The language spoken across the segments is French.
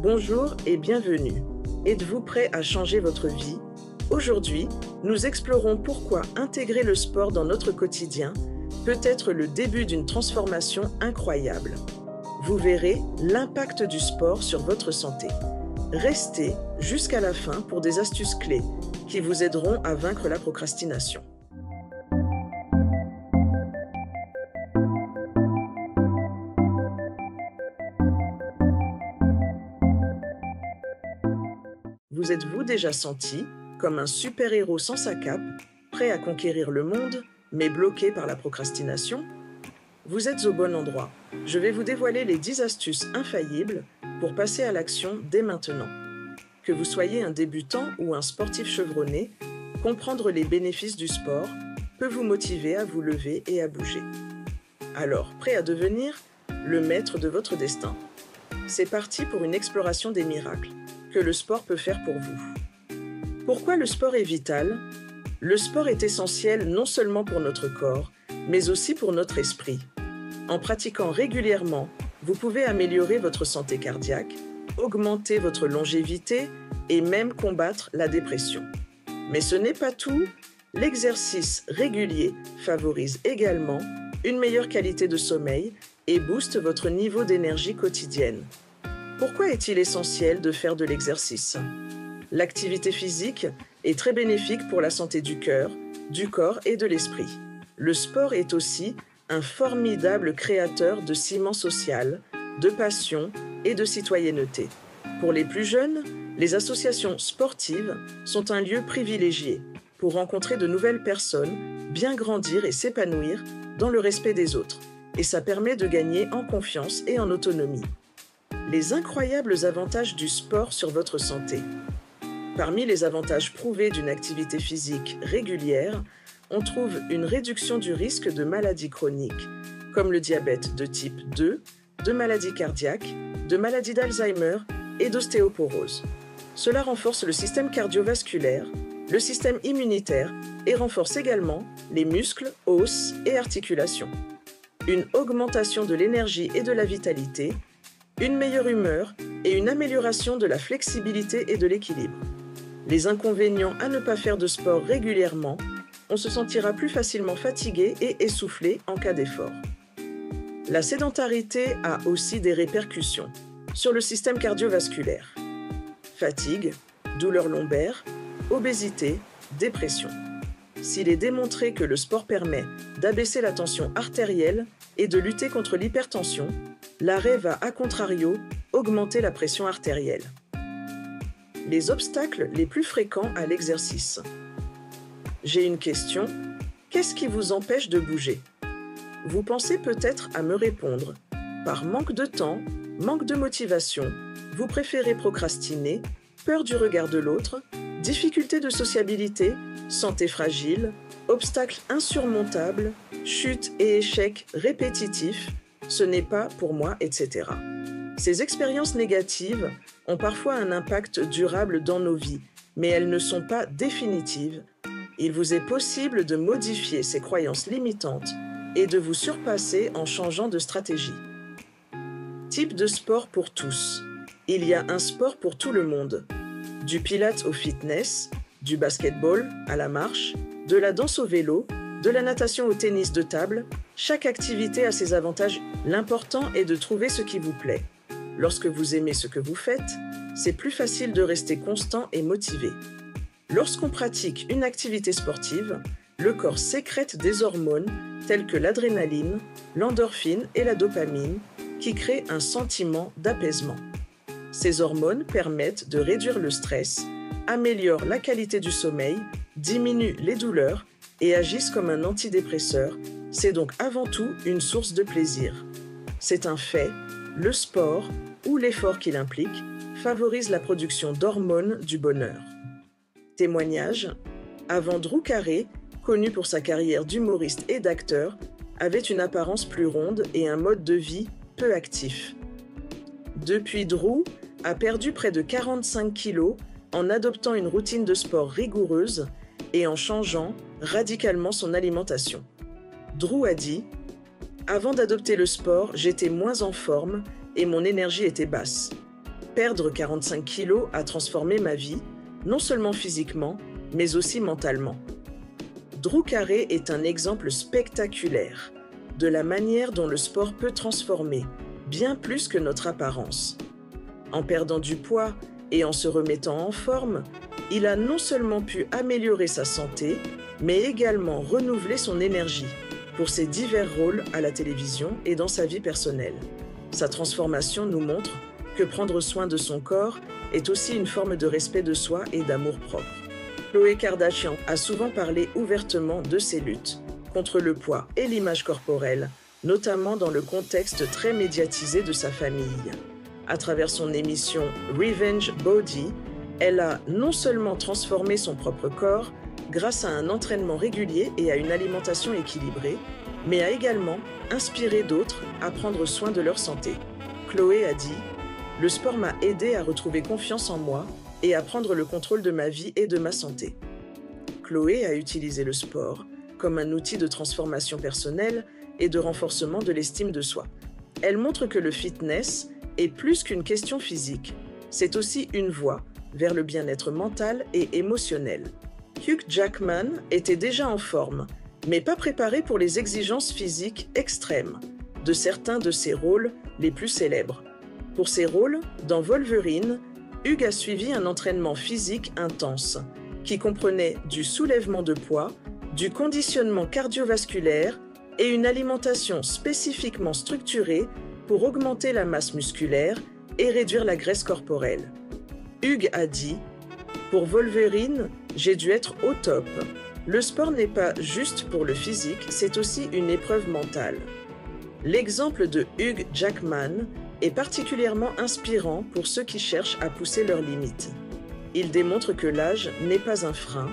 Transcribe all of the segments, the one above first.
Bonjour et bienvenue. Êtes-vous prêt à changer votre vie? Aujourd'hui, nous explorons pourquoi intégrer le sport dans notre quotidien peut être le début d'une transformation incroyable. Vous verrez l'impact du sport sur votre santé. Restez jusqu'à la fin pour des astuces clés qui vous aideront à vaincre la procrastination. Vous êtes-vous déjà senti comme un super-héros sans sa cape, prêt à conquérir le monde, mais bloqué par la procrastination? Vous êtes au bon endroit. Je vais vous dévoiler les 10 astuces infaillibles pour passer à l'action dès maintenant. Que vous soyez un débutant ou un sportif chevronné, comprendre les bénéfices du sport peut vous motiver à vous lever et à bouger. Alors, prêt à devenir le maître de votre destin? C'est parti pour une exploration des miracles que le sport peut faire pour vous. Pourquoi le sport est vital? Le sport est essentiel non seulement pour notre corps, mais aussi pour notre esprit. En pratiquant régulièrement, vous pouvez améliorer votre santé cardiaque, augmenter votre longévité et même combattre la dépression. Mais ce n'est pas tout. L'exercice régulier favorise également une meilleure qualité de sommeil et booste votre niveau d'énergie quotidienne. Pourquoi est-il essentiel de faire de l'exercice? L'activité physique est très bénéfique pour la santé du cœur, du corps et de l'esprit. Le sport est aussi un formidable créateur de ciment social, de passion et de citoyenneté. Pour les plus jeunes, les associations sportives sont un lieu privilégié pour rencontrer de nouvelles personnes, bien grandir et s'épanouir dans le respect des autres. Et ça permet de gagner en confiance et en autonomie. Les incroyables avantages du sport sur votre santé. Parmi les avantages prouvés d'une activité physique régulière, on trouve une réduction du risque de maladies chroniques, comme le diabète de type 2, de maladies cardiaques, de maladies d'Alzheimer et d'ostéoporose. Cela renforce le système cardiovasculaire, le système immunitaire et renforce également les muscles, os et articulations. Une augmentation de l'énergie et de la vitalité, une meilleure humeur et une amélioration de la flexibilité et de l'équilibre. Les inconvénients à ne pas faire de sport régulièrement, on se sentira plus facilement fatigué et essoufflé en cas d'effort. La sédentarité a aussi des répercussions sur le système cardiovasculaire. Fatigue, douleurs lombaires, obésité, dépression. S'il est démontré que le sport permet d'abaisser la tension artérielle et de lutter contre l'hypertension, l'arrêt va à contrario augmenter la pression artérielle. Les obstacles les plus fréquents à l'exercice. J'ai une question. Qu'est-ce qui vous empêche de bouger? Vous pensez peut-être à me répondre. Par manque de temps, manque de motivation, vous préférez procrastiner, peur du regard de l'autre, difficulté de sociabilité, santé fragile, obstacles insurmontables, chutes et échecs répétitifs, ce n'est pas pour moi, etc. Ces expériences négatives ont parfois un impact durable dans nos vies, mais elles ne sont pas définitives. Il vous est possible de modifier ces croyances limitantes et de vous surpasser en changeant de stratégie. Type de sport pour tous. Il y a un sport pour tout le monde. Du pilates au fitness, du basketball à la marche, de la danse au vélo, de la natation au tennis de table, chaque activité a ses avantages. L'important est de trouver ce qui vous plaît. Lorsque vous aimez ce que vous faites, c'est plus facile de rester constant et motivé. Lorsqu'on pratique une activité sportive, le corps sécrète des hormones telles que l'adrénaline, l'endorphine et la dopamine qui créent un sentiment d'apaisement. Ces hormones permettent de réduire le stress, améliorent la qualité du sommeil, diminuent les douleurs et agissent comme un antidépresseur. C'est donc avant tout une source de plaisir. C'est un fait, le sport ou l'effort qu'il implique favorise la production d'hormones du bonheur. Témoignage. Avant, Drew Carey, connu pour sa carrière d'humoriste et d'acteur, avait une apparence plus ronde et un mode de vie peu actif. Depuis, Drew a perdu près de 45 kilos en adoptant une routine de sport rigoureuse et en changeant radicalement son alimentation. Drew a dit « Avant d'adopter le sport, j'étais moins en forme et mon énergie était basse. Perdre 45 kilos a transformé ma vie, non seulement physiquement, mais aussi mentalement. Drew Carey est un exemple spectaculaire de la manière dont le sport peut transformer, bien plus que notre apparence. En perdant du poids et en se remettant en forme, il a non seulement pu améliorer sa santé, mais également renouveler son énergie pour ses divers rôles à la télévision et dans sa vie personnelle. Sa transformation nous montre que prendre soin de son corps est aussi une forme de respect de soi et d'amour-propre. Khloé Kardashian a souvent parlé ouvertement de ses luttes contre le poids et l'image corporelle, notamment dans le contexte très médiatisé de sa famille. À travers son émission Revenge Body, elle a non seulement transformé son propre corps grâce à un entraînement régulier et à une alimentation équilibrée, mais a également inspiré d'autres à prendre soin de leur santé. Khloé a dit « Le sport m'a aidé à retrouver confiance en moi et à prendre le contrôle de ma vie et de ma santé. » Khloé a utilisé le sport comme un outil de transformation personnelle et de renforcement de l'estime de soi. Elle montre que le fitness est plus qu'une question physique, c'est aussi une voie vers le bien-être mental et émotionnel. Hugh Jackman était déjà en forme, mais pas préparé pour les exigences physiques extrêmes de certains de ses rôles les plus célèbres. Pour ses rôles, dans Wolverine, Hugh a suivi un entraînement physique intense, qui comprenait du soulèvement de poids, du conditionnement cardiovasculaire et une alimentation spécifiquement structurée pour augmenter la masse musculaire et réduire la graisse corporelle. Hugh a dit « Pour Wolverine, j'ai dû être au top. Le sport n'est pas juste pour le physique, c'est aussi une épreuve mentale. » L'exemple de Hugh Jackman est particulièrement inspirant pour ceux qui cherchent à pousser leurs limites. Il démontre que l'âge n'est pas un frein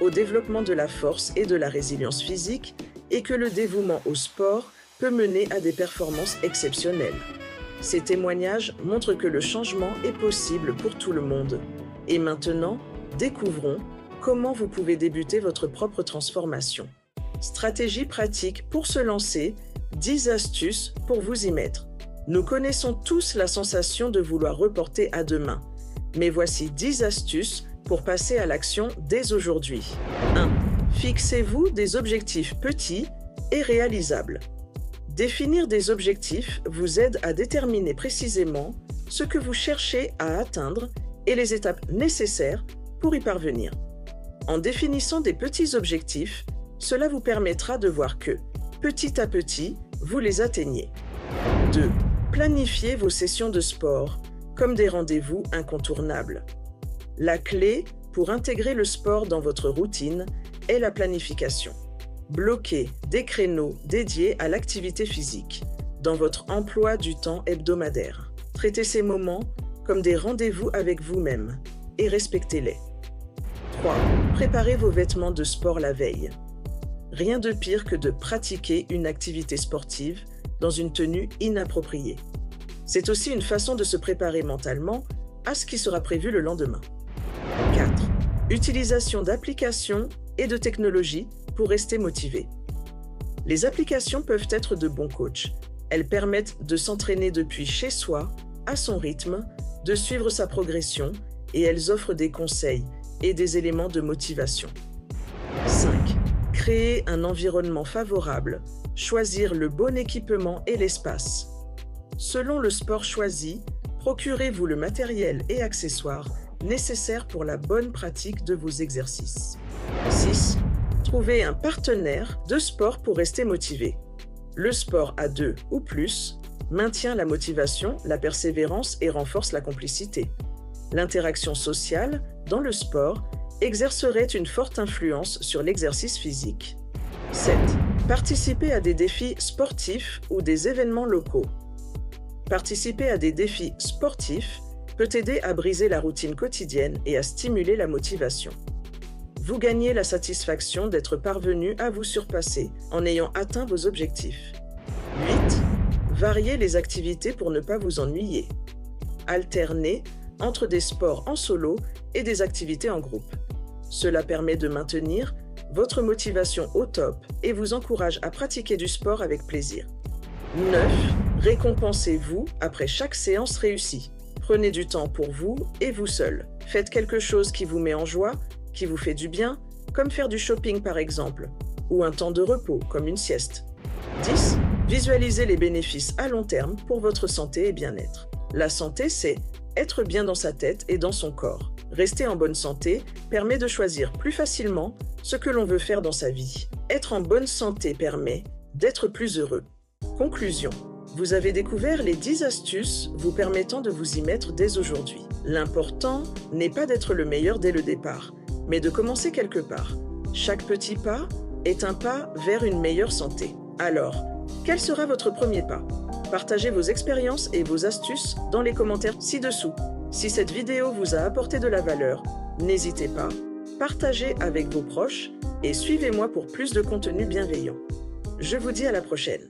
au développement de la force et de la résilience physique et que le dévouement au sport peut mener à des performances exceptionnelles. Ces témoignages montrent que le changement est possible pour tout le monde. Et maintenant, découvrons comment vous pouvez débuter votre propre transformation. Stratégie pratique pour se lancer, 10 astuces pour vous y mettre. Nous connaissons tous la sensation de vouloir reporter à demain. Mais voici 10 astuces pour passer à l'action dès aujourd'hui. 1. Fixez-vous des objectifs petits et réalisables. Définir des objectifs vous aide à déterminer précisément ce que vous cherchez à atteindre et les étapes nécessaires pour y parvenir. En définissant des petits objectifs, cela vous permettra de voir que, petit à petit, vous les atteignez. 2. Planifiez vos sessions de sport comme des rendez-vous incontournables. La clé pour intégrer le sport dans votre routine est la planification. Bloquez des créneaux dédiés à l'activité physique dans votre emploi du temps hebdomadaire. Traitez ces moments comme des rendez-vous avec vous-même et respectez-les. 3. Préparez vos vêtements de sport la veille. Rien de pire que de pratiquer une activité sportive dans une tenue inappropriée. C'est aussi une façon de se préparer mentalement à ce qui sera prévu le lendemain. 4. Utilisation d'applications et de technologies pour rester motivé. Les applications peuvent être de bons coachs. Elles permettent de s'entraîner depuis chez soi, à son rythme, de suivre sa progression et elles offrent des conseils et des éléments de motivation. 5. Créer un environnement favorable, choisir le bon équipement et l'espace. Selon le sport choisi, procurez-vous le matériel et accessoires nécessaires pour la bonne pratique de vos exercices. 6. Trouvez un partenaire de sport pour rester motivé. Le sport à 2 ou plus maintient la motivation, la persévérance et renforce la complicité. L'interaction sociale, dans le sport, exercerait une forte influence sur l'exercice physique. 7. Participer à des défis sportifs ou des événements locaux. Participer à des défis sportifs peut aider à briser la routine quotidienne et à stimuler la motivation. Vous gagnez la satisfaction d'être parvenu à vous surpasser en ayant atteint vos objectifs. 8. Variez les activités pour ne pas vous ennuyer. Alternez entre des sports en solo et des activités en groupe. Cela permet de maintenir votre motivation au top et vous encourage à pratiquer du sport avec plaisir. 9. Récompensez-vous après chaque séance réussie. Prenez du temps pour vous et vous seul. Faites quelque chose qui vous met en joie, qui vous fait du bien, comme faire du shopping par exemple, ou un temps de repos comme une sieste. 10. Visualisez les bénéfices à long terme pour votre santé et bien-être. La santé, c'est être bien dans sa tête et dans son corps. Rester en bonne santé permet de choisir plus facilement ce que l'on veut faire dans sa vie. Être en bonne santé permet d'être plus heureux. Conclusion. Vous avez découvert les 10 astuces vous permettant de vous y mettre dès aujourd'hui. L'important n'est pas d'être le meilleur dès le départ, mais de commencer quelque part. Chaque petit pas est un pas vers une meilleure santé. Alors, quel sera votre premier pas? Partagez vos expériences et vos astuces dans les commentaires ci-dessous. Si cette vidéo vous a apporté de la valeur, n'hésitez pas, partagez avec vos proches et suivez-moi pour plus de contenu bienveillant. Je vous dis à la prochaine.